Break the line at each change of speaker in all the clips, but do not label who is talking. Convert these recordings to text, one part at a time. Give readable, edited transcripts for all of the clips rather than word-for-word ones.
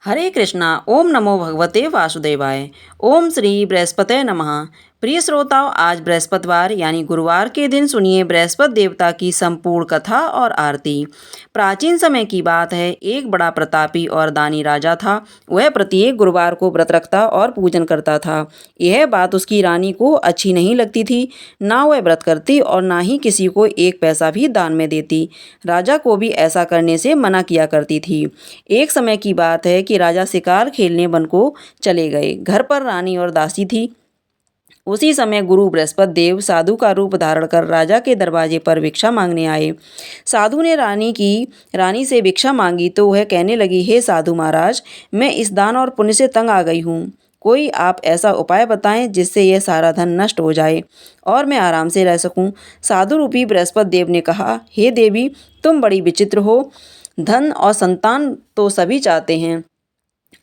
हरे कृष्णा। ओम नमो भगवते वासुदेवाय। ओम श्री बृहस्पते नमः। प्रिय श्रोताओं, आज बृहस्पतिवार यानी गुरुवार के दिन सुनिए बृहस्पति देवता की संपूर्ण कथा और आरती। प्राचीन समय की बात है, एक बड़ा प्रतापी और दानी राजा था। वह प्रत्येक गुरुवार को व्रत रखता और पूजन करता था। यह बात उसकी रानी को अच्छी नहीं लगती थी। ना वह व्रत करती और ना ही किसी को एक पैसा भी दान में देती। राजा को भी ऐसा करने से मना किया करती थी। एक समय की बात है कि राजा शिकार खेलने वन को चले गए। घर पर रानी और दासी थी। उसी समय गुरु बृहस्पति देव साधु का रूप धारण कर राजा के दरवाजे पर भिक्षा मांगने आए। साधु ने रानी से भिक्षा मांगी तो वह कहने लगी, हे साधु महाराज, मैं इस दान और पुण्य से तंग आ गई हूँ। कोई आप ऐसा उपाय बताएं जिससे यह सारा धन नष्ट हो जाए और मैं आराम से रह सकूं। साधु रूपी बृहस्पति देव ने कहा, हे देवी, तुम बड़ी विचित्र हो। धन और संतान तो सभी चाहते हैं।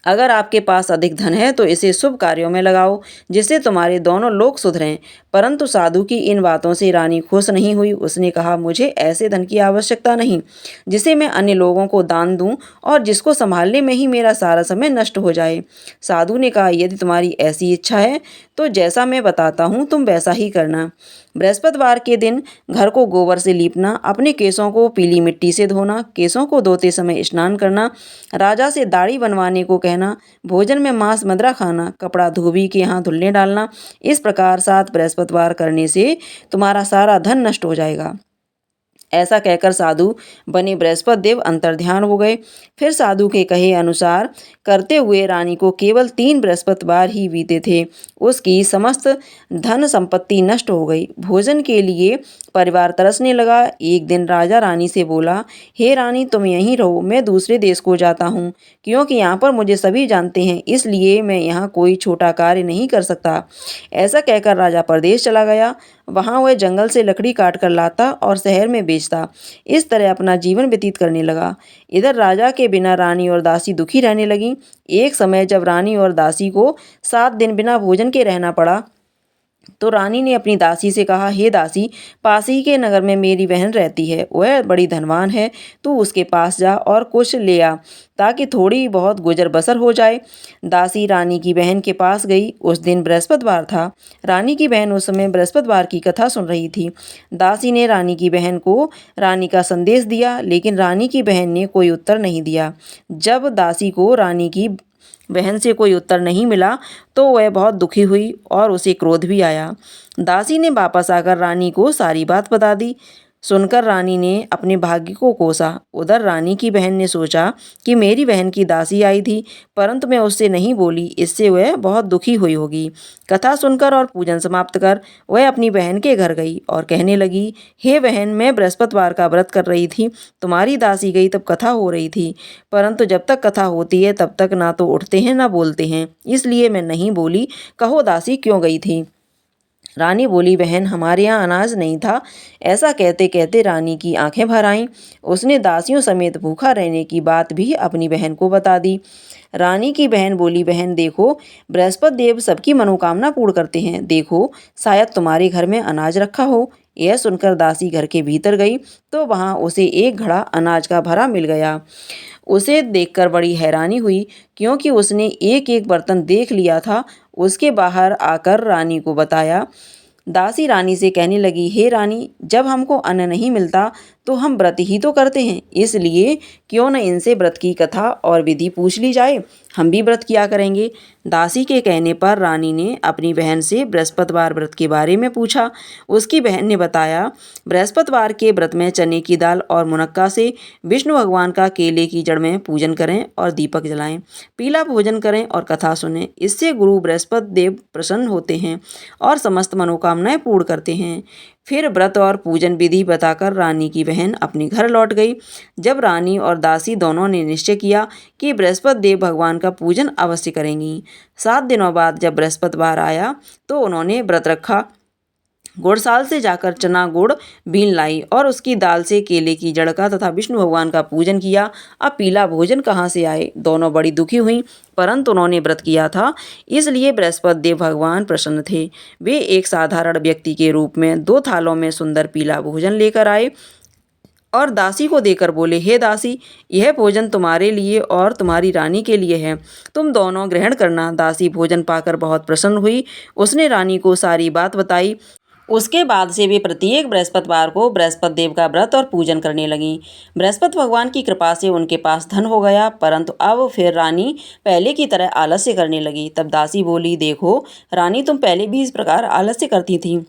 अगर आपके पास अधिक धन है तो इसे शुभ कार्यों में लगाओ, जिससे तुम्हारे दोनों लोग सुधरें। परंतु साधु की इन बातों से रानी खुश नहीं हुई। उसने कहा, मुझे ऐसे धन की आवश्यकता नहीं जिसे मैं अन्य लोगों को दान दूं और जिसको संभालने में ही मेरा सारा समय नष्ट हो जाए। साधु ने कहा, यदि तुम्हारी ऐसी इच्छा है तो जैसा मैं बताता हूँ तुम वैसा ही करना। बृहस्पतिवार के दिन घर को गोबर से लीपना, अपने केसों को पीली मिट्टी से धोना, केसों को धोते समय स्नान करना, राजा से दाढ़ी बनवाने को कहना, भोजन में मांस मदिरा खाना, कपड़ा धोबी के यहाँ धुलने डालना। इस प्रकार 7 बृहस्पतिवार करने से तुम्हारा सारा धन नष्ट हो जाएगा। ऐसा कहकर साधु बने बृहस्पति देव अंतर्ध्यान हो गए। फिर साधु के कहे अनुसार करते हुए रानी को केवल 3 बृहस्पतिवार ही बीते थे। उसकी समस्त धन संपत्ति नष्ट हो गई। भोजन के लिए परिवार तरसने लगा। एक दिन राजा रानी से बोला, हे रानी, तुम यहीं रहो, मैं दूसरे देश को जाता हूँ, क्योंकि यहाँ पर मुझे सभी जानते हैं, इसलिए मैं यहाँ कोई छोटा कार्य नहीं कर सकता। ऐसा कहकर राजा परदेश चला गया। वहाँ वह जंगल से लकड़ी काट कर लाता और शहर में बेचता। इस तरह अपना जीवन व्यतीत करने लगा। इधर राजा के बिना रानी और दासी दुखी रहने लगीं। एक समय जब रानी और दासी को 7 दिन बिना भोजन के रहना पड़ा तो रानी ने अपनी दासी से कहा, हे दासी, पास ही के नगर में मेरी बहन रहती है, वह बड़ी धनवान है, तू उसके पास जा और कुछ ले आ ताकि थोड़ी बहुत गुजर बसर हो जाए। दासी रानी की बहन के पास गई। उस दिन बृहस्पतिवार था। रानी की बहन उस समय बृहस्पतिवार की कथा सुन रही थी। दासी ने रानी की बहन को रानी का संदेश दिया, लेकिन रानी की बहन ने कोई उत्तर नहीं दिया। जब दासी को रानी की बहन से कोई उत्तर नहीं मिला तो वह बहुत दुखी हुई और उसे क्रोध भी आया। दासी ने वापस आकर रानी को सारी बात बता दी। सुनकर रानी ने अपने भाग्य को कोसा। उधर रानी की बहन ने सोचा कि मेरी बहन की दासी आई थी, परंतु मैं उससे नहीं बोली, इससे वह बहुत दुखी हुई होगी। कथा सुनकर और पूजन समाप्त कर वह अपनी बहन के घर गई और कहने लगी, हे बहन, मैं बृहस्पतिवार का व्रत कर रही थी, तुम्हारी दासी गई तब कथा हो रही थी, परंतु जब तक कथा होती है तब तक ना तो उठते हैं ना बोलते हैं, इसलिए मैं नहीं बोली। कहो दासी क्यों गई थी? रानी बोली, बहन, हमारे यहाँ अनाज नहीं था। ऐसा कहते कहते रानी की आंखें भर आईं। उसने दासियों समेत भूखा रहने की बात भी अपनी बहन को बता दी। रानी की बहन बोली, बहन देखो, बृहस्पति देव सबकी मनोकामना पूर्ण करते हैं, देखो शायद तुम्हारे घर में अनाज रखा हो। यह सुनकर दासी घर के भीतर गई तो वहाँ उसे एक घड़ा अनाज का भरा मिल गया। उसे देखकर बड़ी हैरानी हुई, क्योंकि उसने एक एक बर्तन देख लिया था। उसके बाहर आकर रानी को बताया। दासी रानी से कहने लगी, हे रानी, जब हमको अन्न नहीं मिलता तो हम व्रत ही तो करते हैं, इसलिए क्यों न इनसे व्रत की कथा और विधि पूछ ली जाए, हम भी व्रत किया करेंगे। दासी के कहने पर रानी ने अपनी बहन से बृहस्पतिवार व्रत के बारे में पूछा। उसकी बहन ने बताया, बृहस्पतिवार के व्रत में चने की दाल और मुनक्का से विष्णु भगवान का केले की जड़ में पूजन करें और दीपक जलाएं, पीला भोजन करें और कथा सुनें। इससे गुरु बृहस्पति देव प्रसन्न होते हैं और समस्त मनोकामनाएं पूर्ण करते हैं। फिर व्रत और पूजन विधि बताकर रानी की बहन अपने घर लौट गई। जब रानी और दासी दोनों ने निश्चय किया कि बृहस्पति देव भगवान का पूजन अवश्य करेंगी। 7 दिनों बाद जब बृहस्पतिवार आया तो उन्होंने व्रत रखा। गुड़साल से जाकर चना गुड़ बीन लाई और उसकी दाल से केले की जड़ का तथा विष्णु भगवान का पूजन किया। अब पीला भोजन कहाँ से आए? दोनों बड़ी दुखी हुई, परंतु उन्होंने व्रत किया था, इसलिए बृहस्पति देव भगवान प्रसन्न थे। वे एक साधारण व्यक्ति के रूप में 2 थालों में सुंदर पीला भोजन लेकर आए और दासी को देकर बोले, हे दासी, यह भोजन तुम्हारे लिए और तुम्हारी रानी के लिए है, तुम दोनों ग्रहण करना। दासी भोजन पाकर बहुत प्रसन्न हुई। उसने रानी को सारी बात बताई। उसके बाद से वे प्रत्येक बृहस्पतिवार को बृहस्पति देव का व्रत और पूजन करने लगीं। बृहस्पति भगवान की कृपा से उनके पास धन हो गया, परंतु अब फिर रानी पहले की तरह आलस्य करने लगी। तब दासी बोली, देखो रानी, तुम पहले भी इस प्रकार आलस्य करती थी,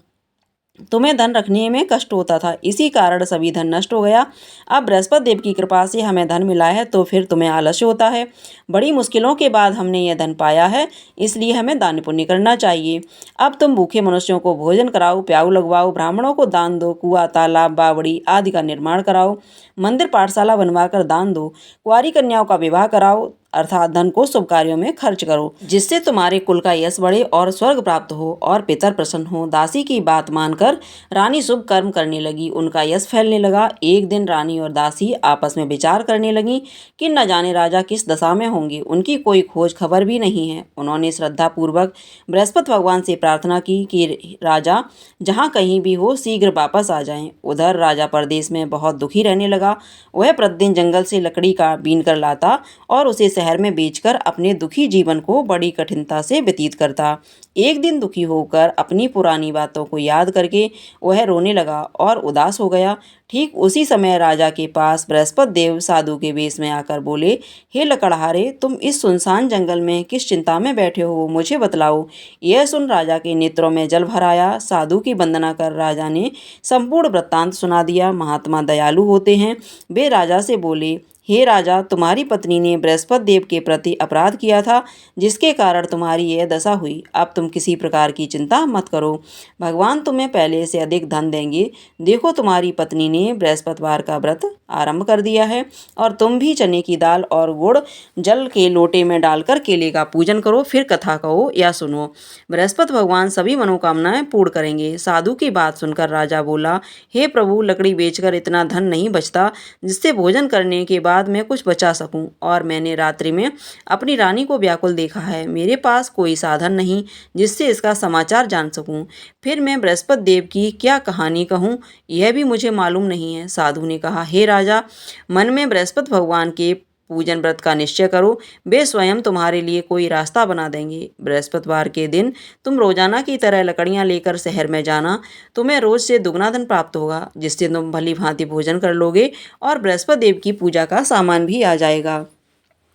तुम्हें धन रखने में कष्ट होता था, इसी कारण सभी धन नष्ट हो गया। अब बृहस्पति देव की कृपा से हमें धन मिला है, तो फिर तुम्हें आलस्य होता है। बड़ी मुश्किलों के बाद हमने यह धन पाया है, इसलिए हमें दान पुण्य करना चाहिए। अब तुम भूखे मनुष्यों को भोजन कराओ, प्याऊ लगवाओ, ब्राह्मणों को दान दो, कुआं, तालाब, बावड़ी आदि का निर्माण कराओ, मंदिर पाठशाला बनवाकर दान दो, कुंवारी कन्याओं का विवाह कराओ, अर्थात धन को शुभ कार्यों में खर्च करो, जिससे तुम्हारे कुल का यश बढ़े और स्वर्ग प्राप्त हो और पितर प्रसन्न हो। दासी की बात मानकर रानी शुभ कर्म करने लगी, उनका यश फैलने लगा। एक दिन रानी और दासी आपस में विचार करने लगी कि न जाने राजा किस दशा में होंगे, उनकी कोई खोज खबर भी नहीं है। उन्होंने श्रद्धा पूर्वक बृहस्पति भगवान से प्रार्थना की कि राजा जहाँ कहीं भी हो शीघ्र वापस आ जाएं। उधर राजा परदेश में बहुत दुखी रहने लगा। वह प्रतिदिन जंगल से लकड़ी का बीन कर लाता और उसे शहर में बेचकर अपने दुखी जीवन को बड़ी कठिनता से व्यतीत करता। एक दिन दुखी होकर अपनी पुरानी बातों को याद करके वह रोने लगा और उदास हो गया। ठीक उसी समय राजा के पास बृहस्पति देव साधु के वेश में आकर बोले, हे लकड़हारे, तुम इस सुनसान जंगल में किस चिंता में बैठे हो, मुझे बतलाओ। यह सुन राजा के नेत्रों में जल भर आया। साधु की वंदना कर राजा ने संपूर्ण वृत्तांत सुना दिया। महात्मा दयालु होते हैं। वे राजा से बोले, हे राजा, तुम्हारी पत्नी ने बृहस्पति देव के प्रति अपराध किया था, जिसके कारण तुम्हारी यह दशा हुई। अब तुम किसी प्रकार की चिंता मत करो, भगवान तुम्हें पहले से अधिक धन देंगे। देखो, तुम्हारी पत्नी ने बृहस्पतिवार का व्रत आरंभ कर दिया है और तुम भी चने की दाल और गुड़ जल के लोटे में डालकर केले का पूजन करो, फिर कथा कहो या सुनो। बृहस्पति भगवान सभी मनोकामनाएं पूर्ण करेंगे। साधु की बात सुनकर राजा बोला, हे प्रभु, लकड़ी बेचकर इतना धन नहीं बचता जिससे भोजन करने के बाद मैं कुछ बचा सकूं, और मैंने रात्रि में अपनी रानी को व्याकुल देखा है। मेरे पास कोई साधन नहीं जिससे इसका समाचार जान सकूं। फिर मैं बृहस्पति देव की क्या कहानी कहूं, यह भी मुझे मालूम नहीं है। साधु ने कहा, हे राजा, मन में बृहस्पति भगवान के पूजन व्रत का निश्चय करो, वे स्वयं तुम्हारे लिए कोई रास्ता बना देंगे। बृहस्पतिवार के दिन तुम रोजाना की तरह लकड़ियां लेकर शहर में जाना, तुम्हें रोज से दुगना धन प्राप्त होगा, जिससे तुम भली भांति भोजन कर लोगे और बृहस्पति देव की पूजा का सामान भी आ जाएगा।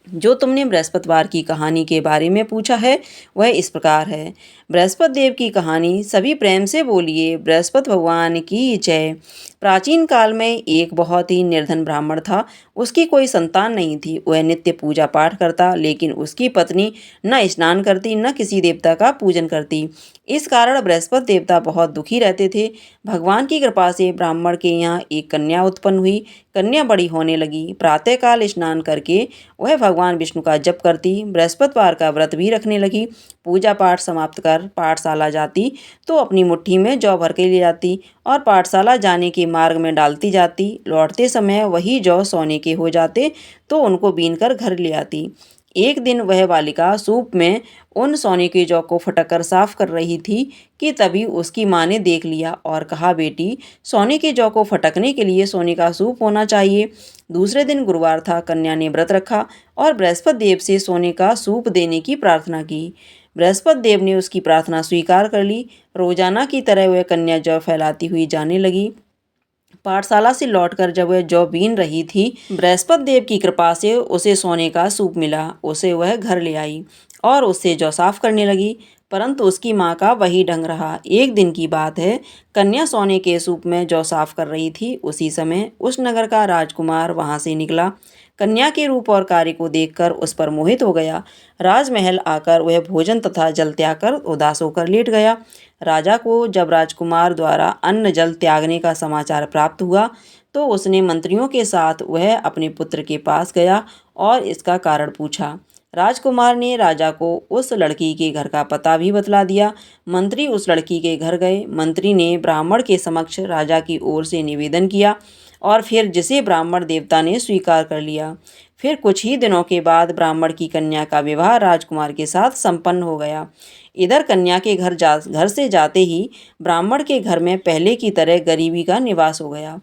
जो तुमने बृहस्पतिवार की कहानी के बारे में पूछा है वह इस प्रकार है। बृहस्पति देव की कहानी। सभी प्रेम से बोलिए, बृहस्पति भगवान की जय। प्राचीन काल में एक बहुत ही निर्धन ब्राह्मण था। उसकी कोई संतान नहीं थी। वह नित्य पूजा पाठ करता, लेकिन उसकी पत्नी न स्नान करती न किसी देवता का पूजन करती। इस कारण बृहस्पति देवता बहुत दुखी रहते थे। भगवान की कृपा से ब्राह्मण के यहाँ एक कन्या उत्पन्न हुई। कन्या बड़ी होने लगी। प्रातःकाल स्नान करके वह भगवान विष्णु का जप करती, बृहस्पतिवार का व्रत भी रखने लगी। पूजा पाठ समाप्त कर पाठशाला जाती तो अपनी मुट्ठी में जौ भर के ले जाती और पाठशाला जाने के मार्ग में डालती जाती। लौटते समय वही जौ सोने के हो जाते तो उनको बीनकर घर ले आती। एक दिन वह बालिका सूप में उन सोने के जौ को फटक साफ कर रही थी कि तभी उसकी माँ ने देख लिया और कहा, बेटी, सोने के जौ को फटकने के लिए सोने का सूप होना चाहिए। दूसरे दिन गुरुवार था। कन्या ने व्रत रखा और बृहस्पति देव से सोने का सूप देने की प्रार्थना की। बृहस्पति देव ने उसकी प्रार्थना स्वीकार कर ली। रोजाना की तरह वह कन्या जौ फैलाती हुई जाने लगी। पाठशाला से लौटकर जब वह जौ बीन रही थी, बृहस्पति देव की कृपा से उसे सोने का सूप मिला। उसे वह घर ले आई और उससे जौ साफ करने लगी, परंतु उसकी माँ का वही ढंग रहा। एक दिन की बात है, कन्या सोने के सूप में जौ साफ कर रही थी। उसी समय उस नगर का राजकुमार वहां से निकला। कन्या के रूप और कार्य को देखकर उस पर मोहित हो गया। राजमहल आकर वह भोजन तथा जल त्याग कर उदास होकर लेट गया। राजा को जब राजकुमार द्वारा अन्न जल त्यागने का समाचार प्राप्त हुआ तो उसने मंत्रियों के साथ वह अपने पुत्र के पास गया और इसका कारण पूछा। राजकुमार ने राजा को उस लड़की के घर का पता भी बतला दिया। मंत्री उस लड़की के घर गए। मंत्री ने ब्राह्मण के समक्ष राजा की ओर से निवेदन किया और फिर जिसे ब्राह्मण देवता ने स्वीकार कर लिया। फिर कुछ ही दिनों के बाद ब्राह्मण की कन्या का विवाह राजकुमार के साथ संपन्न हो गया। इधर कन्या के घर से जाते ही ब्राह्मण के घर में पहले की तरह गरीबी का निवास हो गया।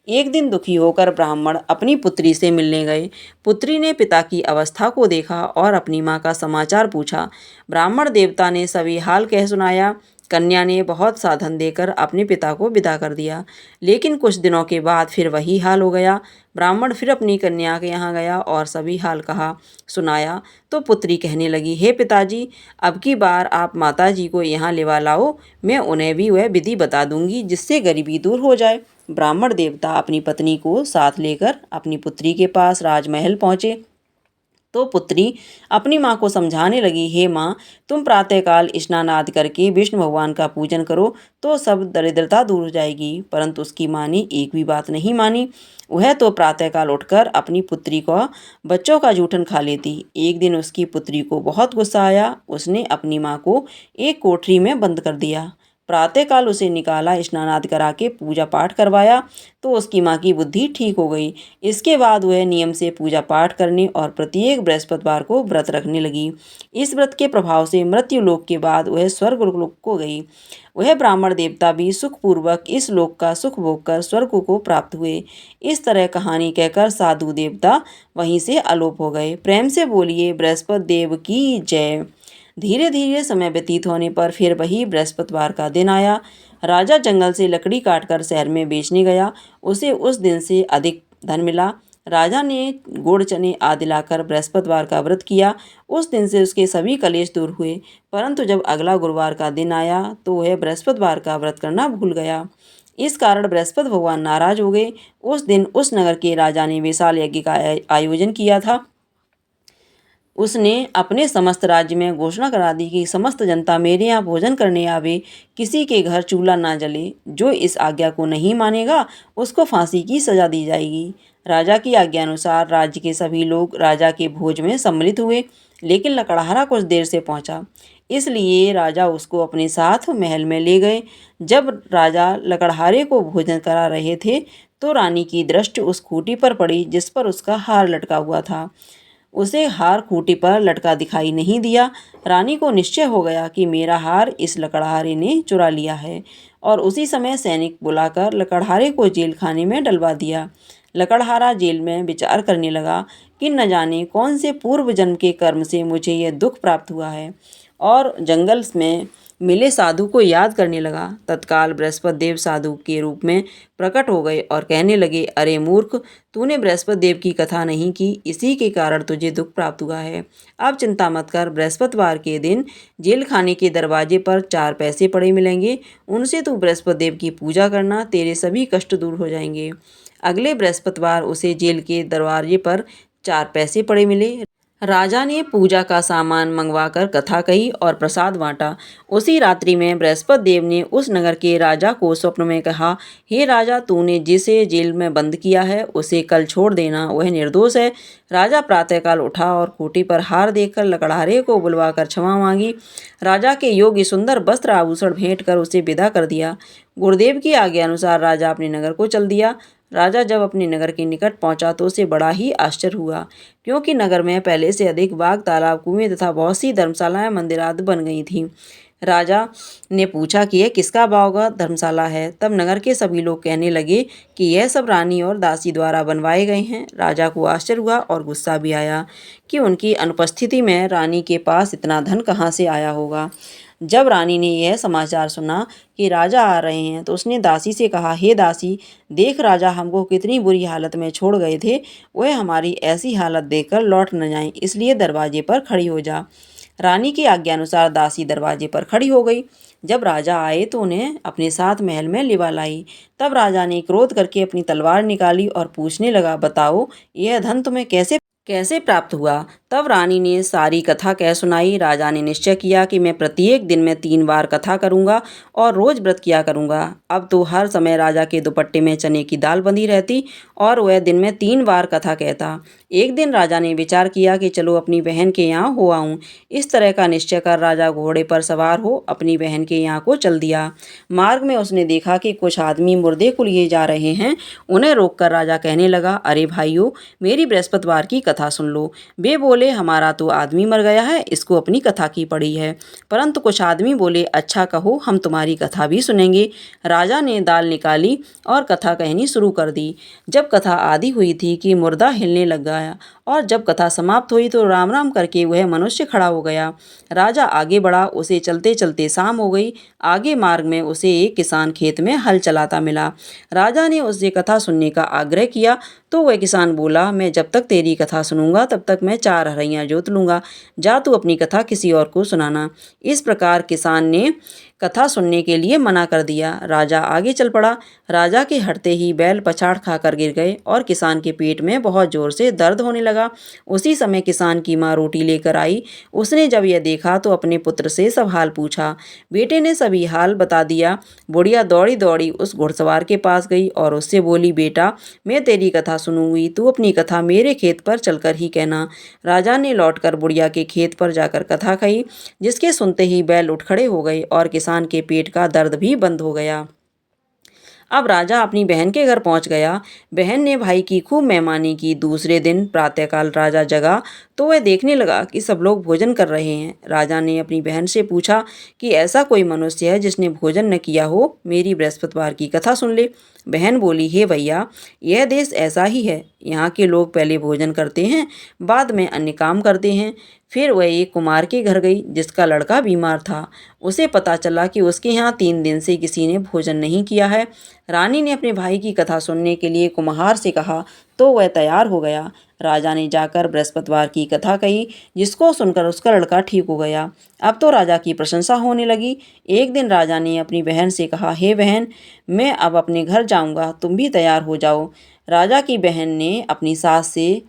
एक दिन दुखी होकर ब्राह्मण अपनी पुत्री से मिलने गए। पुत्री ने पिता की अवस्था को देखा और अपनी माँ का समाचार पूछा। ब्राह्मण देवता ने सभी हाल कह सुनाया। कन्या ने बहुत साधन देकर अपने पिता को विदा कर दिया, लेकिन कुछ दिनों के बाद फिर वही हाल हो गया। ब्राह्मण फिर अपनी कन्या के यहाँ गया और सभी हाल कहा सुनाया तो पुत्री कहने लगी, हे पिताजी, अब की बार आप माता जी को यहाँ लेवा लाओ, मैं उन्हें भी वह विधि बता दूंगी जिससे गरीबी दूर हो जाए। ब्राह्मण देवता अपनी पत्नी को साथ लेकर अपनी पुत्री के पास राजमहल पहुँचे तो पुत्री अपनी माँ को समझाने लगी, हे माँ, तुम प्रातःकाल स्नान आदि करके विष्णु भगवान का पूजन करो तो सब दरिद्रता दूर हो जाएगी। परंतु उसकी माँ ने एक भी बात नहीं मानी। वह तो प्रातःकाल उठकर अपनी पुत्री को बच्चों का जूठन खा लेती। एक दिन उसकी पुत्री को बहुत गुस्सा आया। उसने अपनी माँ को एक कोठरी में बंद कर दिया। प्रातःकाल उसे निकाला, स्नान आदि करा के पूजा पाठ करवाया तो उसकी माँ की बुद्धि ठीक हो गई। इसके बाद वह नियम से पूजा पाठ करने और प्रत्येक बृहस्पतिवार को व्रत रखने लगी। इस व्रत के प्रभाव से मृत्यु लोक के बाद वह स्वर्ग लोक को गई। वह ब्राह्मण देवता भी सुखपूर्वक इस लोक का सुख भोग कर स्वर्ग को प्राप्त हुए। इस तरह कहानी कहकर साधु देवता वहीं से अलोप हो गए। प्रेम से बोलिए बृहस्पति देव की जय। धीरे धीरे समय व्यतीत होने पर फिर वही बृहस्पतिवार का दिन आया। राजा जंगल से लकड़ी काटकर शहर में बेचने गया। उसे उस दिन से अधिक धन मिला। राजा ने गुड़ चने आदि लाकर बृहस्पतिवार का व्रत किया। उस दिन से उसके सभी कलेश दूर हुए। परंतु जब अगला गुरुवार का दिन आया तो वह बृहस्पतिवार का व्रत करना भूल गया। इस कारण बृहस्पति भगवान नाराज हो गए। उस दिन उस नगर के राजा ने विशाल यज्ञ का आयोजन किया था। उसने अपने समस्त राज्य में घोषणा करा दी कि समस्त जनता मेरे यहाँ भोजन करने आवे, किसी के घर चूल्हा ना जले। जो इस आज्ञा को नहीं मानेगा उसको फांसी की सजा दी जाएगी। राजा की आज्ञा अनुसार राज्य के सभी लोग राजा के भोज में सम्मिलित हुए, लेकिन लकड़हारा कुछ देर से पहुंचा, इसलिए राजा उसको अपने साथ महल में ले गए। जब राजा लकड़हारे को भोजन करा रहे थे तो रानी की दृष्टि उस खूंटी पर पड़ी जिस पर उसका हार लटका हुआ था। उसे हार खूंटी पर लटका दिखाई नहीं दिया। रानी को निश्चय हो गया कि मेरा हार इस लकड़हारे ने चुरा लिया है और उसी समय सैनिक बुलाकर लकड़हारे को जेल खाने में डलवा दिया। लकड़हारा जेल में विचार करने लगा कि न जाने कौन से पूर्व जन्म के कर्म से मुझे यह दुख प्राप्त हुआ है, और जंगल में मिले साधु को याद करने लगा। तत्काल बृहस्पति देव साधु के रूप में प्रकट हो गए और कहने लगे, अरे मूर्ख, तूने बृहस्पति देव की कथा नहीं की, इसी के कारण तुझे दुख प्राप्त हुआ है। अब चिंता मत कर, बृहस्पतिवार के दिन जेल खाने के दरवाजे पर 4 पैसे पड़े मिलेंगे, उनसे तू बृहस्पति देव की पूजा करना, तेरे सभी कष्ट दूर हो जाएंगे। अगले बृहस्पतिवार उसे जेल के दरवाजे पर 4 पैसे पड़े मिले। राजा ने पूजा का सामान मंगवाकर कथा कही और प्रसाद बांटा। उसी रात्रि में बृहस्पति देव ने उस नगर के राजा को स्वप्न में कहा, हे राजा, तूने जिसे जेल में बंद किया है उसे कल छोड़ देना, वह निर्दोष है। राजा प्रातःकाल उठा और खूंटी पर हार देखकर लकड़हारे को बुलवाकर क्षमा मांगी। राजा के योग्य सुंदर वस्त्र आभूषण भेंट कर उसे विदा कर दिया। गुरुदेव की आज्ञा अनुसार राजा अपने नगर को चल दिया। राजा जब अपने नगर के निकट पहुंचा तो उसे बड़ा ही आश्चर्य हुआ, क्योंकि नगर में पहले से अधिक बाग, तालाब, कुएं तथा बहुत सी धर्मशालाएं, मंदिर आदि बन गई थीं। राजा ने पूछा कि यह किसका बाग और धर्मशाला है। तब नगर के सभी लोग कहने लगे कि यह सब रानी और दासी द्वारा बनवाए गए हैं। राजा को आश्चर्य हुआ और गुस्सा भी आया कि उनकी अनुपस्थिति में रानी के पास इतना धन कहाँ से आया होगा। जब रानी ने यह समाचार सुना कि राजा आ रहे हैं तो उसने दासी से कहा, हे दासी, देख राजा हमको कितनी बुरी हालत में छोड़ गए थे, वह हमारी ऐसी हालत देखकर लौट न जाएं, इसलिए दरवाजे पर खड़ी हो जा। रानी की आज्ञानुसार दासी दरवाजे पर खड़ी हो गई। जब राजा आए तो उन्हें अपने साथ महल में लिवा लाई। तब राजा ने क्रोध करके अपनी तलवार निकाली और पूछने लगा, बताओ यह धन तुम्हें कैसे प्राप्त हुआ। तब तब रानी ने सारी कथा कह सुनाई। राजा ने निश्चय किया कि मैं प्रत्येक दिन में 3 बार कथा करूंगा और रोज व्रत किया करूंगा। अब तो हर समय राजा के दुपट्टे में चने की दाल बंधी रहती और वह दिन में 3 बार कथा कहता। एक दिन राजा ने विचार किया कि चलो अपनी बहन के यहाँ हो आऊं। इस तरह का निश्चय कर राजा घोड़े पर सवार हो अपनी बहन के यहाँ को चल दिया। मार्ग में उसने देखा कि कुछ आदमी मुर्दे को लिए जा रहे हैं। उन्हें रोककर राजा कहने लगा, अरे भाइयों, मेरी बृहस्पतिवार की कथा सुन लो। वे बोले, हमारा तो आदमी मर गया है, इसको अपनी कथा की पड़ी है। परंतु कुछ आदमी बोले, अच्छा कहो, हम तुम्हारी कथा भी सुनेंगे। राजा ने दाल निकाली और कथा कहनी शुरू कर दी। जब कथा आधी हुई थी कि मुर्दा हिलने लग गया और जब कथा समाप्त हुई तो राम राम करके वह मनुष्य खड़ा हो गया। राजा आगे बढ़ा, उसे चलते चलते शाम हो गई। आगे मार्ग में उसे एक किसान खेत में हल चलाता मिला। राजा ने उससे कथा सुनने का आग्रह किया तो वह किसान बोला, मैं जब तक तेरी कथा सुनूंगा तब तक मैं 4 हरैयाँ जोत लूंगा। जा तू अपनी कथा किसी और को सुनाना। इस प्रकार किसान ने कथा सुनने के लिए मना कर दिया। राजा आगे चल पड़ा। राजा के हटते ही बैल पछाड़ खाकर गिर गए और किसान के पेट में बहुत जोर से दर्द होने लगा। उसी समय किसान की माँ रोटी लेकर आई। उसने जब यह देखा तो अपने पुत्र से सब हाल पूछा। बेटे ने सभी हाल बता दिया। बुढ़िया दौड़ी दौड़ी उस घुड़सवार के पास गई और उससे बोली, बेटा, मैं तेरी कथा सुनूंगी, तू अपनी कथा मेरे खेत पर चलकर ही कहना। राजा ने लौटकर बुढ़िया के खेत पर जाकर कथा कही, जिसके सुनते ही बैल उठ खड़े हो गए और किसान के पेट का दर्द भी बंद हो गया। अब राजा अपनी बहन के घर पहुंच गया। बहन ने भाई की खूब मेहमानी की। दूसरे दिन प्रातःकाल राजा जगा तो वह देखने लगा कि सब लोग भोजन कर रहे हैं। राजा ने अपनी बहन से पूछा कि ऐसा कोई मनुष्य है जिसने भोजन न किया हो, मेरी बृहस्पतिवार की कथा सुन ले। बहन बोली, हे भैया, यह देश ऐसा ही है। यहाँ के लोग पहले भोजन करते हैं, बाद में अन्य काम करते हैं। फिर वह एक कुम्हार के घर गई जिसका लड़का बीमार था। उसे पता चला कि उसके यहाँ 3 दिन से किसी ने भोजन नहीं किया है। रानी ने अपने भाई की कथा सुनने के लिए कुम्हार से कहा तो वह तैयार हो गया। राजा ने जाकर बृहस्पतिवार की कथा कही, जिसको सुनकर उसका लड़का ठीक हो गया। अब तो राजा की प्रशंसा होने लगी। एक दिन राजा ने अपनी बहन से कहा, हे बहन, मैं अब अपने घर जाऊंगा, तुम भी तैयार हो जाओ। राजा की बहन ने अपनी सास से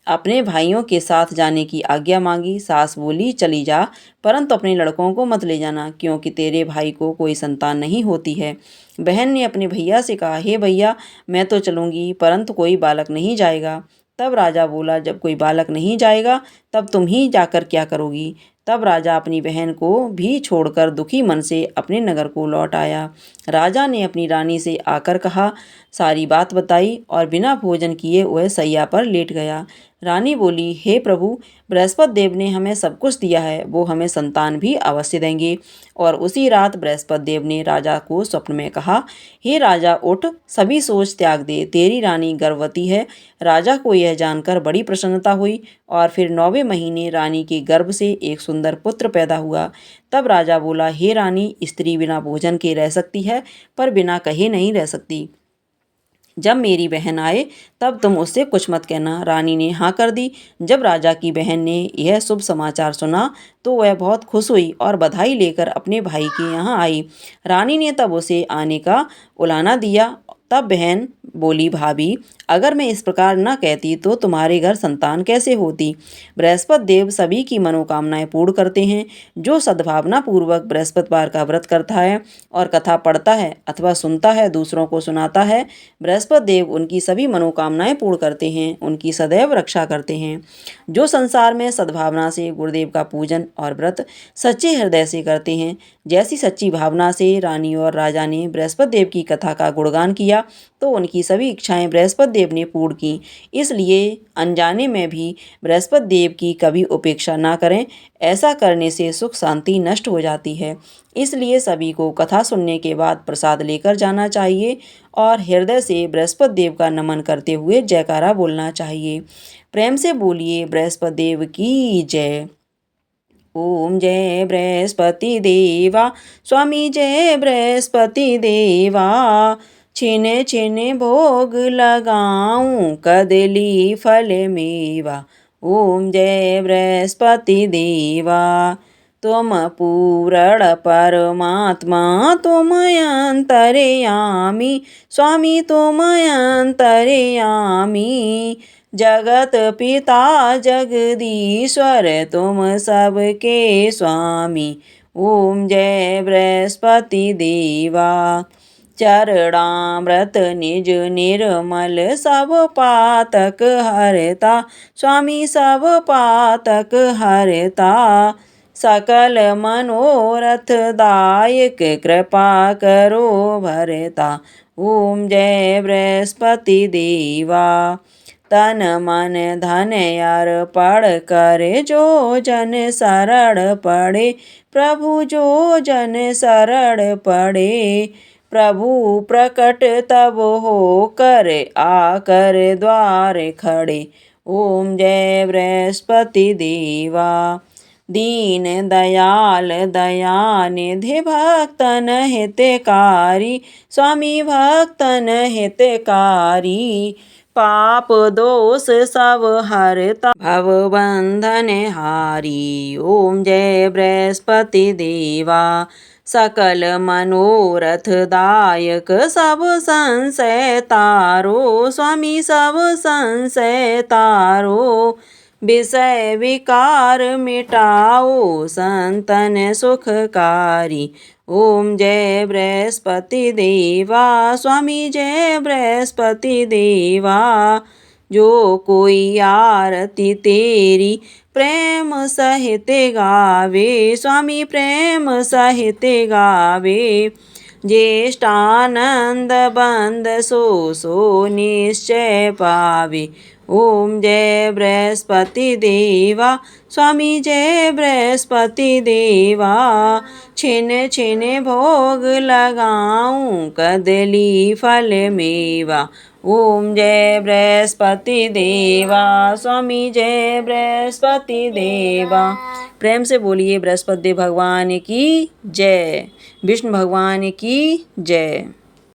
अपने भाइयों के साथ जाने की आज्ञा मांगी। सास बोली, चली जा, परंतु अपने लड़कों को मत ले जाना, क्योंकि तेरे भाई को कोई संतान नहीं होती है। बहन ने अपने भैया से कहा, हे भैया, मैं तो चलूंगी, परंतु कोई बालक नहीं जाएगा। तब राजा बोला, जब कोई बालक नहीं जाएगा तब तुम ही जाकर क्या करोगी। तब राजा अपनी बहन को भी छोड़कर दुखी मन से अपने नगर को लौट आया। राजा ने अपनी रानी से आकर कहा, सारी बात बताई और बिना भोजन किए वह सैया पर लेट गया। रानी बोली, हे प्रभु, बृहस्पति देव ने हमें सब कुछ दिया है, वो हमें संतान भी अवश्य देंगे। और उसी रात बृहस्पति देव ने राजा को स्वप्न में कहा, हे राजा, उठ, सभी सोच त्याग दे, तेरी रानी गर्भवती है। राजा को यह जानकर बड़ी प्रसन्नता हुई और फिर 9वें महीने रानी के गर्भ से एक सुंदर पुत्र पैदा हुआ। तब राजा बोला, हे रानी, स्त्री बिना भोजन के रह सकती है पर बिना कहे नहीं रह सकती। जब मेरी बहन आए तब तुम उससे कुछ मत कहना। रानी ने हाँ कर दी। जब राजा की बहन ने यह शुभ समाचार सुना तो वह बहुत खुश हुई और बधाई लेकर अपने भाई के यहाँ आई। रानी ने तब उसे आने का उलाना दिया। तब बहन बोली, भाभी, अगर मैं इस प्रकार न कहती तो तुम्हारे घर संतान कैसे होती। बृहस्पति देव सभी की मनोकामनाएं पूर्ण करते हैं। जो सद्भावना पूर्वक बृहस्पतिवार का व्रत करता है और कथा पढ़ता है अथवा सुनता है, दूसरों को सुनाता है, बृहस्पति देव उनकी सभी मनोकामनाएं पूर्ण करते हैं, उनकी सदैव रक्षा करते हैं। जो संसार में सद्भावना से गुरुदेव का पूजन और व्रत सच्चे हृदय से करते हैं, जैसी सच्ची भावना से रानी और राजा ने बृहस्पति देव की कथा का गुणगान किया तो उनकी सभी इच्छाएं बृहस्पति देव ने पूर्ण की। इसलिए अनजाने में भी बृहस्पति देव की कभी उपेक्षा ना करें। ऐसा करने से सुख शांति नष्ट हो जाती है। इसलिए सभी को कथा सुनने के बाद प्रसाद लेकर जाना चाहिए और हृदय से बृहस्पति देव का नमन करते हुए जयकारा बोलना चाहिए। प्रेम से बोलिए, बृहस्पति देव की जय। ओम जय बृहस्पति देवा, स्वामी जय बृहस्पति देवा। छिने छिने भोग लगाऊं, कदली फल मेवा। ओम जय बृहस्पति देवा। तुम पूरण परमात्मा, तुम अंतर्यामी, स्वामी तुम अंतर्यामी। जगत पिता जगदीश्वर तुम सबके स्वामी। ओम जय बृहस्पति देवा। चरणामृत निज निर्मल सब पातक हरता। स्वामी सब पातक हरता। सकल मनोरथ दायक कृपा करो भरता। ओम जय बृहस्पति देवा। तन मन धन अर्पण कर जो जन शरण पड़े। प्रभु जो जन शरण पड़े। प्रभु प्रकट तब हो कर आकर द्वार खड़े। ओम जय बृहस्पति देवा। दीन दयाल दया निधि भक्तन हितकारी। स्वामी भक्तन हितकारी। पाप दोष सब हरता भव बंधन हारी। ओम जय बृहस्पति देवा। सकल मनोरथ दायक सब संशय तारो। स्वामी सब संशय तारो। विषय विकार मिटाओ संतन सुखकारी। ओम जय बृहस्पति देवा। स्वामी जय बृहस्पति देवा। जो कोई आरती तेरी प्रेम सहित गावे। स्वामी प्रेम सहित गावे। ज्येष्ठानंद बंद सो निश्चय पावे। ओम जय बृहस्पति देवा। स्वामी जय बृहस्पति देवा। छिन छिन भोग लगाऊं कदली फल मेवा। ओम जय बृहस्पति देवा। स्वामी जय बृहस्पति देवा। प्रेम से बोलिए बृहस्पति देव भगवान की जय। विष्णु भगवान की जय।